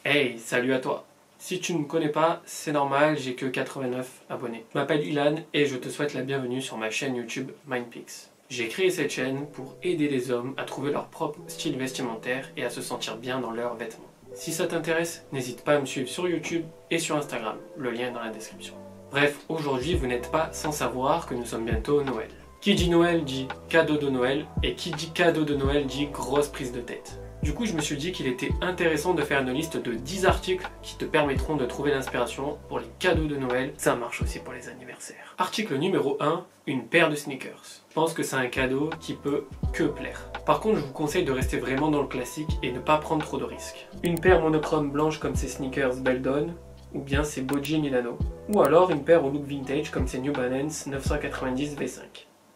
Hey, salut à toi! Si tu ne me connais pas, c'est normal, j'ai que 89 abonnés. Je m'appelle Ilan et je te souhaite la bienvenue sur ma chaîne YouTube MindPix. J'ai créé cette chaîne pour aider les hommes à trouver leur propre style vestimentaire et à se sentir bien dans leurs vêtements. Si ça t'intéresse, n'hésite pas à me suivre sur YouTube et sur Instagram, le lien est dans la description. Bref, aujourd'hui vous n'êtes pas sans savoir que nous sommes bientôt Noël. Qui dit Noël dit cadeau de Noël, et qui dit cadeau de Noël dit grosse prise de tête. Du coup, je me suis dit qu'il était intéressant de faire une liste de 10 articles qui te permettront de trouver l'inspiration pour les cadeaux de Noël. Ça marche aussi pour les anniversaires. Article numéro 1, une paire de sneakers. Je pense que c'est un cadeau qui peut que plaire. Par contre, je vous conseille de rester vraiment dans le classique et ne pas prendre trop de risques. Une paire monochrome blanche comme ces sneakers Beldon, ou bien ces Boji Milano. Ou alors une paire au look vintage comme ces New Balance 990 V5.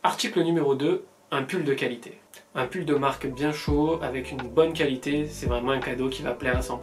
Article numéro 2, un pull de qualité. Un pull de marque bien chaud, avec une bonne qualité, c'est vraiment un cadeau qui va plaire à 100%.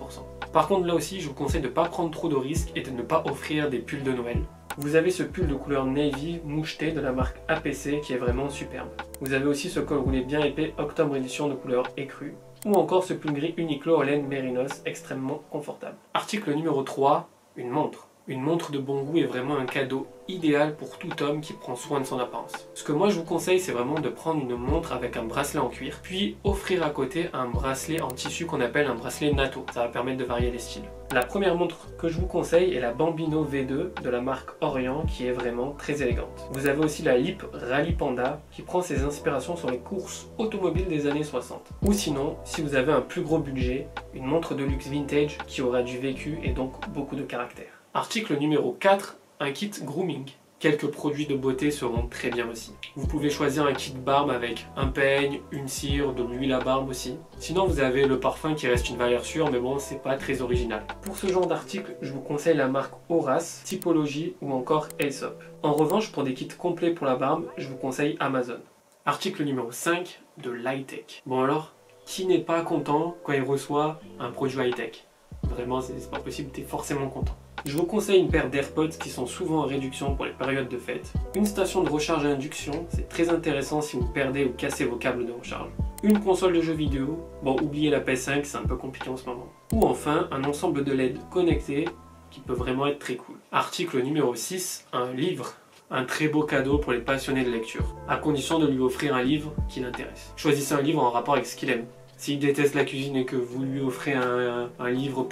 Par contre là aussi, je vous conseille de ne pas prendre trop de risques et de ne pas offrir des pulls de Noël. Vous avez ce pull de couleur navy moucheté de la marque APC qui est vraiment superbe. Vous avez aussi ce col roulé bien épais Octobre édition de couleur écrue. Ou encore ce pull gris Uniqlo en laine Mérinos extrêmement confortable. Article numéro 3, une montre. Une montre de bon goût est vraiment un cadeau idéal pour tout homme qui prend soin de son apparence. Ce que moi je vous conseille, c'est vraiment de prendre une montre avec un bracelet en cuir, puis offrir à côté un bracelet en tissu qu'on appelle un bracelet natto. Ça va permettre de varier les styles. La première montre que je vous conseille est la Bambino V2 de la marque Orient, qui est vraiment très élégante. Vous avez aussi la Lip Rally Panda qui prend ses inspirations sur les courses automobiles des années 60. Ou sinon, si vous avez un plus gros budget, une montre de luxe vintage qui aura du vécu et donc beaucoup de caractère. Article numéro 4, un kit grooming. Quelques produits de beauté seront très bien aussi. Vous pouvez choisir un kit barbe avec un peigne, une cire, de l'huile à barbe aussi. Sinon vous avez le parfum qui reste une valeur sûre, mais bon, c'est pas très original. Pour ce genre d'article, je vous conseille la marque Horace, Typologie ou encore Aesop. En revanche, pour des kits complets pour la barbe, je vous conseille Amazon. Article numéro 5, de l'high-tech. Bon alors, qui n'est pas content quand il reçoit un produit high-tech? Vraiment, c'est pas possible, t'es forcément content. Je vous conseille une paire d'AirPods qui sont souvent en réduction pour les périodes de fête. Une station de recharge à induction, c'est très intéressant si vous perdez ou cassez vos câbles de recharge. Une console de jeux vidéo, bon oubliez la PS5, c'est un peu compliqué en ce moment. Ou enfin un ensemble de LED connectés qui peut vraiment être très cool. Article numéro 6, un livre. Un très beau cadeau pour les passionnés de lecture, à condition de lui offrir un livre qui l'intéresse. Choisissez un livre en rapport avec ce qu'il aime. S'il déteste la cuisine et que vous lui offrez un livre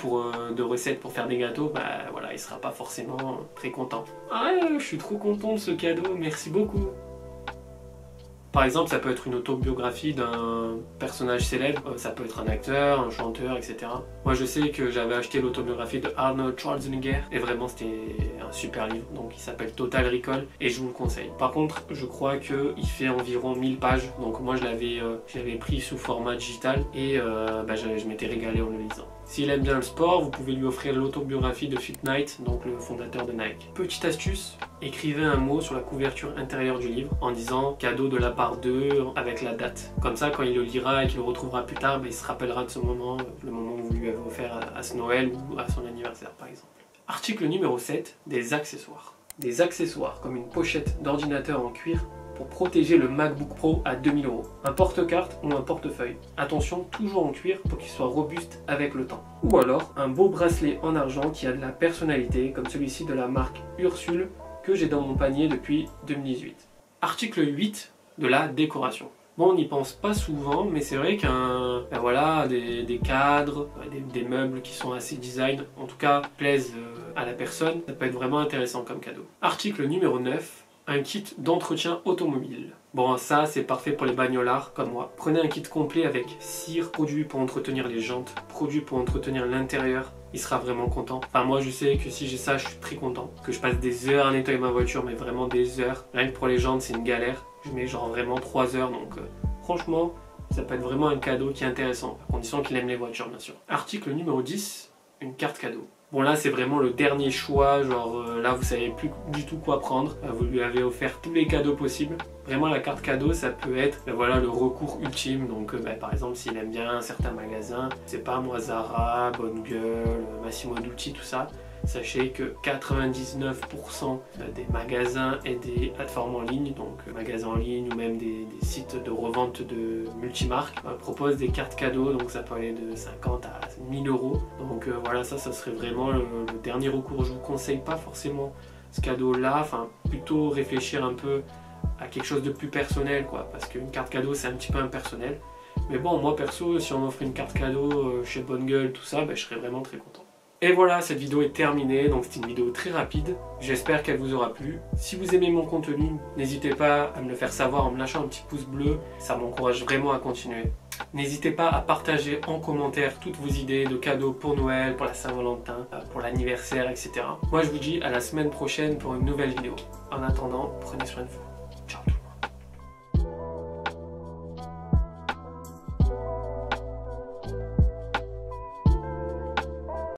de recettes pour faire des gâteaux, bah voilà, il sera pas forcément très content. Ah, je suis trop content de ce cadeau, merci beaucoup. Par exemple, ça peut être une autobiographie d'un personnage célèbre, ça peut être un acteur, un chanteur, etc. Moi je sais que j'avais acheté l'autobiographie de Arnold Schwarzenegger et vraiment c'était un super livre, donc il s'appelle Total Recall et je vous le conseille. Par contre, je crois qu'il fait environ 1000 pages, donc moi je l'avais pris sous format digital et je m'étais régalé en le lisant. S'il aime bien le sport, vous pouvez lui offrir l'autobiographie de Phil Knight, donc le fondateur de Nike. Petite astuce, écrivez un mot sur la couverture intérieure du livre en disant cadeau de la part d'eux avec la date. Comme ça, quand il le lira et qu'il le retrouvera plus tard, il se rappellera de ce moment, le moment où vous lui avez offert à ce Noël ou à son anniversaire par exemple. Article numéro 7, des accessoires. Des accessoires comme une pochette d'ordinateur en cuir pour protéger le MacBook Pro à 2000 €. Un porte-carte ou un portefeuille. Attention, toujours en cuir pour qu'il soit robuste avec le temps. Ou alors, un beau bracelet en argent qui a de la personnalité, comme celui-ci de la marque Ursule, que j'ai dans mon panier depuis 2018. Article 8, de la décoration. Bon, on n'y pense pas souvent, mais c'est vrai des cadres, des meubles qui sont assez design, en tout cas plaisent à la personne, ça peut être vraiment intéressant comme cadeau. Article numéro 9, un kit d'entretien automobile. Bon, ça c'est parfait pour les bagnolards comme moi. Prenez un kit complet avec cire, produits pour entretenir les jantes, produits pour entretenir l'intérieur. Il sera vraiment content. Enfin, moi je sais que si j'ai ça, je suis très content. Que je passe des heures à nettoyer ma voiture, mais vraiment des heures. Rien que pour les jantes, c'est une galère. Je mets genre vraiment 3 heures, donc franchement, ça peut être vraiment un cadeau qui est intéressant, à condition qu'il aime les voitures bien sûr. Article numéro 10, une carte cadeau. Bon là c'est vraiment le dernier choix, genre là vous savez plus du tout quoi prendre, vous lui avez offert tous les cadeaux possibles. Vraiment la carte cadeau ça peut être le recours ultime, donc par exemple s'il aime bien un certain magasin, c'est pas moi Zara, Bonne Gueule, Massimo Dutti, tout ça, Sachez que 99% des magasins et des plateformes en ligne, donc magasins en ligne ou même des sites de revente de multimarques, proposent des cartes cadeaux, donc ça peut aller de 50 à 1000 euros. Donc voilà, ça serait vraiment le dernier recours. Je vous conseille pas forcément ce cadeau-là, enfin plutôt réfléchir un peu à quelque chose de plus personnel, quoi, parce qu'une carte cadeau c'est un petit peu impersonnel. Mais bon, moi perso, si on m'offre une carte cadeau chez Bonne Gueule, tout ça, je serais vraiment très content. Et voilà, cette vidéo est terminée, donc c'est une vidéo très rapide. J'espère qu'elle vous aura plu. Si vous aimez mon contenu, n'hésitez pas à me le faire savoir en me lâchant un petit pouce bleu, ça m'encourage vraiment à continuer. N'hésitez pas à partager en commentaire toutes vos idées de cadeaux pour Noël, pour la Saint-Valentin, pour l'anniversaire, etc. Moi je vous dis à la semaine prochaine pour une nouvelle vidéo. En attendant, prenez soin de vous.